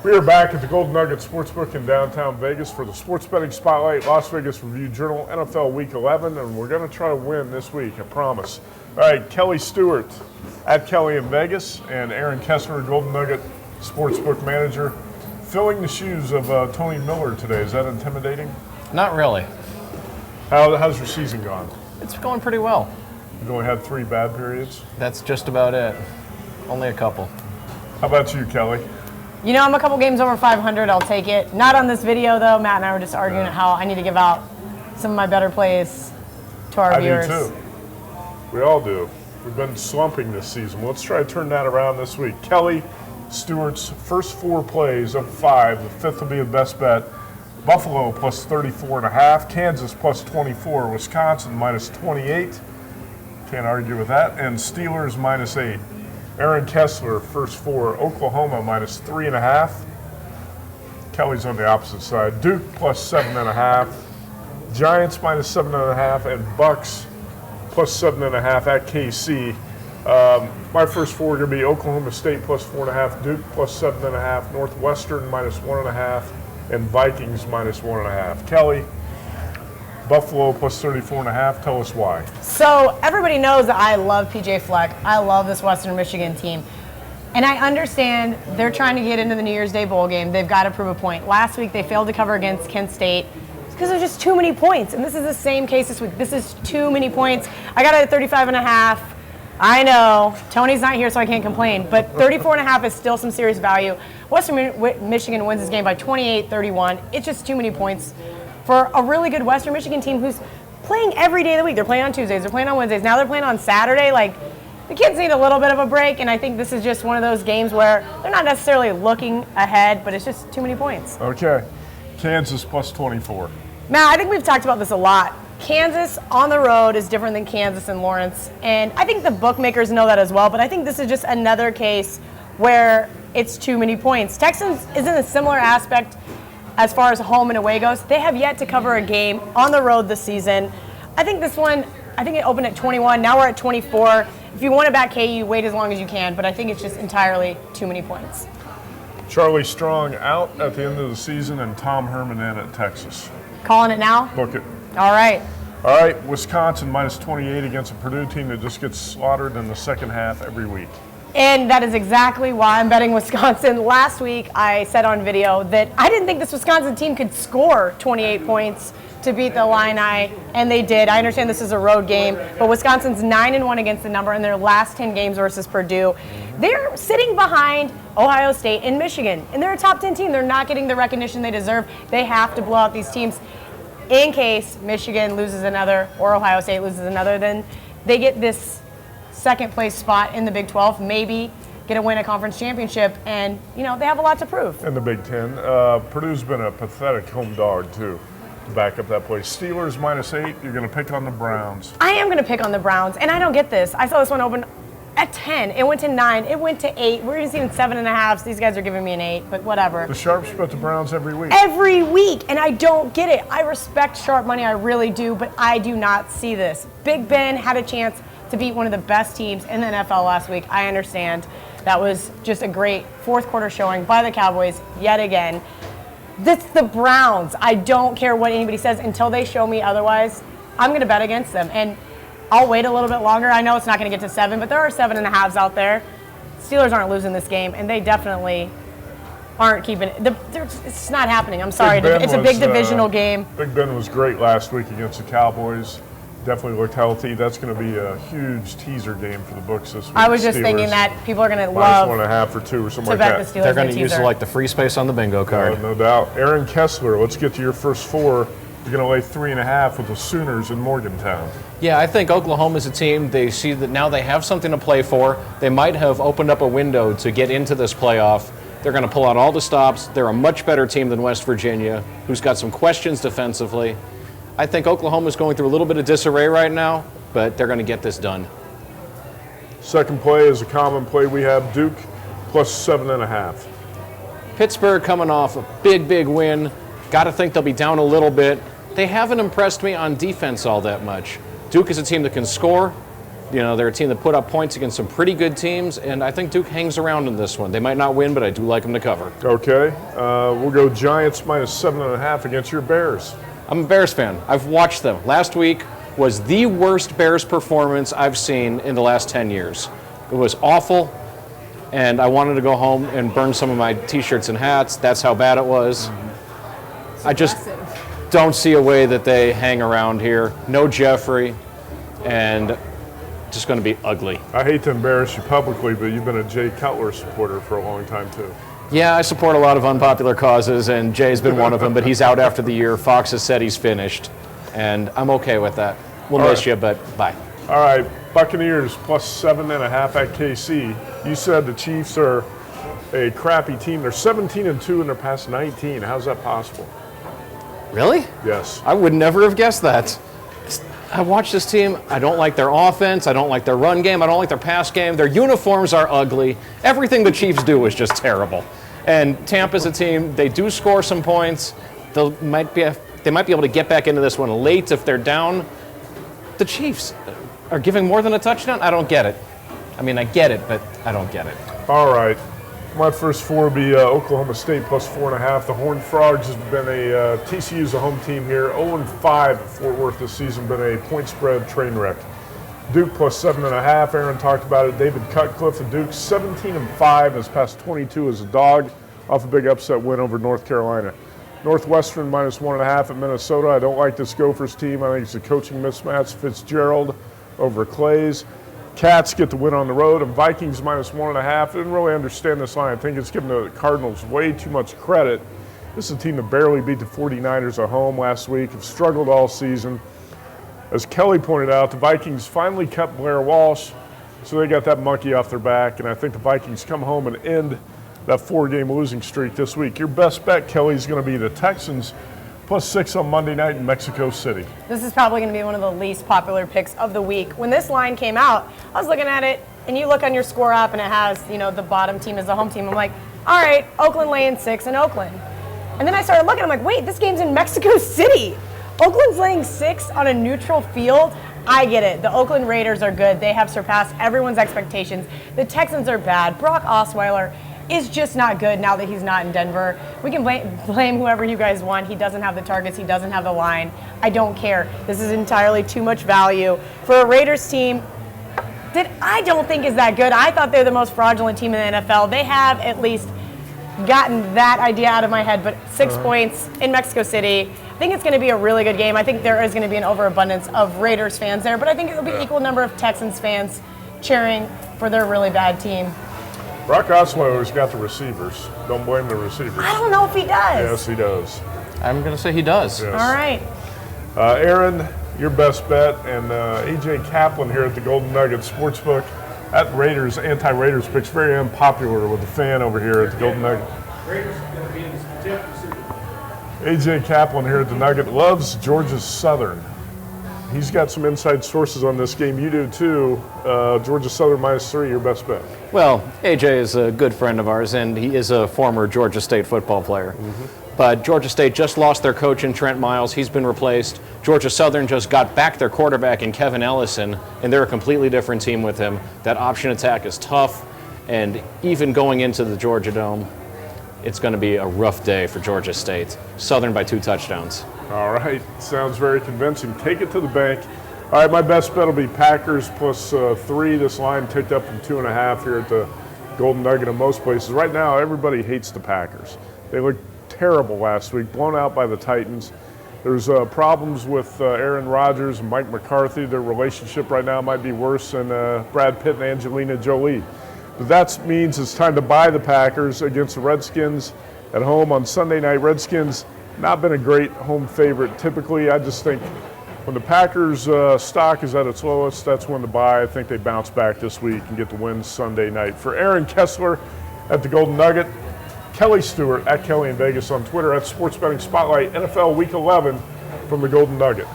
We are back at the Golden Nugget Sportsbook in downtown Vegas for the Sports Betting Spotlight Las Vegas Review-Journal NFL Week 11, and we're going to try to win this week, I promise. All right, Kelly Stewart at Kelly in Vegas, and Aaron Kessler, Golden Nugget Sportsbook Manager, filling the shoes of Tony Miller today. Is that intimidating? Not really. How's your season gone? It's going pretty well. You've only had 3 bad periods? That's just about it. Only a couple. How about you, Kelly? You know, I'm a couple games over 500. I'll take it. Not on this video, though. Matt and I were just arguing how I need to give out some of my better plays to our viewers. I do, too. We all do. We've been slumping this season. Let's try to turn that around this week. Kelly Stewart's first 4 plays of 5. The 5th will be the best bet. Buffalo plus 34.5. Kansas plus 24. Wisconsin minus 28. Can't argue with that. And Steelers minus 8. Aaron Kessler, first 4. Oklahoma minus 3.5. Kelly's on the opposite side. Duke plus 7.5. Giants minus 7.5. And Bucks plus 7.5 at KC. My first 4 are going to be Oklahoma State plus 4.5. Duke plus 7.5. Northwestern minus 1.5. And Vikings minus 1.5. Kelly, Buffalo plus 34.5. Tell us why. So everybody knows that I love PJ Fleck. I love this Western Michigan team. And I understand they're trying to get into the New Year's Day bowl game. They've got to prove a point. Last week they failed to cover against Kent State because there's just too many points. And this is the same case this week. This is too many points. I got it at 35.5. I know. Tony's not here, so I can't complain. But 34.5 is still some serious value. Western Michigan wins this game by 28-31. It's just too many points for a really good Western Michigan team who's playing every day of the week. They're playing on Tuesdays, they're playing on Wednesdays, now they're playing on Saturday. Like, the kids need a little bit of a break, and I think this is just one of those games where they're not necessarily looking ahead, but it's just too many points. Okay. Kansas plus 24. Matt, I think we've talked about this a lot. Kansas on the road is different than Kansas and Lawrence, and I think the bookmakers know that as well, but I think this is just another case where it's too many points. Texans is in a similar aspect as far as home and away goes. They have yet to cover a game on the road this season. I think this one, it opened at 21. Now we're at 24. If you want to back KU, wait as long as you can, but I think it's just entirely too many points. Charlie Strong out at the end of the season and Tom Herman in at Texas. Calling it now? Book it. All right. All right, Wisconsin minus 28 against a Purdue team that just gets slaughtered in the second half every week. And that is exactly why I'm betting Wisconsin. Last week, I said on video that I didn't think this Wisconsin team could score 28 points to beat the Illini, and they did. I understand this is a road game, but Wisconsin's 9-1 against the number in their last 10 games versus Purdue. They're sitting behind Ohio State and Michigan, and they're a top 10 team. They're not getting the recognition they deserve. They have to blow out these teams. In case Michigan loses another or Ohio State loses another, then they get this second place spot in the Big 12, maybe get to win a conference championship, and they have a lot to prove. In the Big 10, Purdue's been a pathetic home dog too, to back up that place. Steelers minus 8, you're going to pick on the Browns. I am going to pick on the Browns, and I don't get this. I saw this one open at 10, it went to 9, it went to 8, we're even seeing 7.5, so these guys are giving me an 8, but whatever. The Sharps bet the Browns every week. Every week, and I don't get it. I respect sharp money, I really do, but I do not see this. Big Ben had a chance to beat one of the best teams in the NFL last week. I understand. That was just a great fourth quarter showing by the Cowboys yet again. That's the Browns. I don't care what anybody says until they show me otherwise. I'm going to bet against them, and I'll wait a little bit longer. I know it's not going to get to 7, but there are 7.5s out there. Steelers aren't losing this game, and they definitely aren't keeping it. It's not happening. I'm sorry. It's a big divisional game. Big Ben was great last week against the Cowboys. Definitely looked healthy. That's going to be a huge teaser game for the books this week. I was just thinking that people are going to love -1.5 or 2 or something like that. They're going to use the free space on the bingo card. No doubt. Aaron Kessler, let's get to your first 4. You're going to lay 3.5 with the Sooners in Morgantown. Yeah, I think Oklahoma's a team. They see that now they have something to play for. They might have opened up a window to get into this playoff. They're going to pull out all the stops. They're a much better team than West Virginia, who's got some questions defensively. I think Oklahoma's going through a little bit of disarray right now, but they're going to get this done. Second play is a common play we have, Duke plus 7.5. Pittsburgh coming off a big win. Got to think they'll be down a little bit. They haven't impressed me on defense all that much. Duke is a team that can score. They're a team that put up points against some pretty good teams, and I think Duke hangs around in this one. They might not win, but I do like them to cover. Okay. We'll go Giants -7.5 against your Bears. I'm a Bears fan. I've watched them. Last week was the worst Bears performance I've seen in the last 10 years. It was awful, and I wanted to go home and burn some of my T-shirts and hats. That's how bad it was. I just don't see a way that they hang around here. No Jeffrey, and just going to be ugly. I hate to embarrass you publicly, but you've been a Jay Cutler supporter for a long time, too. Yeah, I support a lot of unpopular causes, and Jay's been one of them, but he's out after the year. Fox has said he's finished, and I'm okay with that. We'll miss you, but bye. All right, Buccaneers +7.5 at KC. You said the Chiefs are a crappy team. They're 17-2 in their past 19. How's that possible? Really? Yes. I would never have guessed that. I watch this team. I don't like their offense. I don't like their run game. I don't like their pass game. Their uniforms are ugly. Everything the Chiefs do is just terrible. And Tampa's a team, they do score some points. They might be able to get back into this one late if they're down. The Chiefs are giving more than a touchdown? I don't get it. I mean, I get it, but I don't get it. All right. My first four will be Oklahoma State +4.5. The Horned Frogs has been TCU's a home team here. 0-5 at Fort Worth this season, been a point spread train wreck. Duke +7.5. Aaron talked about it. David Cutcliffe of Duke, 17-5 his past 22 as a dog, off a big upset win over North Carolina. Northwestern -1.5 at Minnesota. I don't like this Gophers team. I think it's a coaching mismatch. Fitzgerald over Clays. Cats get the win on the road, and Vikings -1.5. Didn't really understand this line. I think it's giving the Cardinals way too much credit. This is a team that barely beat the 49ers at home last week, have struggled all season. As Kelly pointed out, the Vikings finally kept Blair Walsh, so they got that monkey off their back, and I think the Vikings come home and end that 4-game losing streak this week. Your best bet, Kelly, is going to be the Texans +6 on Monday night in Mexico City. This is probably going to be one of the least popular picks of the week. When this line came out, I was looking at it, and you look on your score app, and it has, the bottom team as the home team. I'm like, all right, Oakland laying 6 in Oakland. And then I started looking, I'm like, wait, this game's in Mexico City. Oakland's laying 6 on a neutral field. I get it. The Oakland Raiders are good. They have surpassed everyone's expectations. The Texans are bad. Brock Osweiler is just not good now that he's not in Denver. We can blame whoever you guys want. He doesn't have the targets. He doesn't have the line. I don't care. This is entirely too much value for a Raiders team that I don't think is that good. I thought they're the most fraudulent team in the NFL. They have at least gotten that idea out of my head, but 6 points in Mexico City. I think it's going to be a really good game. I think there is going to be an overabundance of Raiders fans there, but I think it will be equal number of Texans fans cheering for their really bad team. Brock Osweiler's got the receivers. Don't blame the receivers. I don't know if he does. Yes, he does. I'm going to say he does. Yes. All right. Aaron, your best bet, and A.J. Kaplan here at the Golden Nugget Sportsbook at Raiders, anti-Raiders picks, very unpopular with the fan over here at the Golden Nugget. Raiders are going to be in this tip. A.J. Kaplan here at the Nugget loves Georgia Southern. He's got some inside sources on this game. You do too. Georgia Southern -3, your best bet. Well, AJ is a good friend of ours, and he is a former Georgia State football player. But Georgia State just lost their coach in Trent Miles. He's been replaced. Georgia Southern just got back their quarterback in Kevin Ellison, and they're a completely different team with him. That option attack is tough, and even going into the Georgia Dome, it's going to be a rough day for Georgia State. Southern by 2 touchdowns. All right, sounds very convincing. Take it to the bank. All right, my best bet will be Packers +3. This line ticked up from 2.5 here at the Golden Nugget in most places. Right now, everybody hates the Packers. They looked terrible last week, blown out by the Titans. There's problems with Aaron Rodgers and Mike McCarthy. Their relationship right now might be worse than Brad Pitt and Angelina Jolie. But that means it's time to buy the Packers against the Redskins at home on Sunday night. Redskins not been a great home favorite typically. I just think when the Packers stock is at its lowest, that's when to buy. I think they bounce back this week and get the win Sunday night. For Aaron Kessler at the Golden Nugget, Kelly Stewart at Kelly in Vegas on Twitter at Sports Betting Spotlight, NFL Week 11 from the Golden Nugget.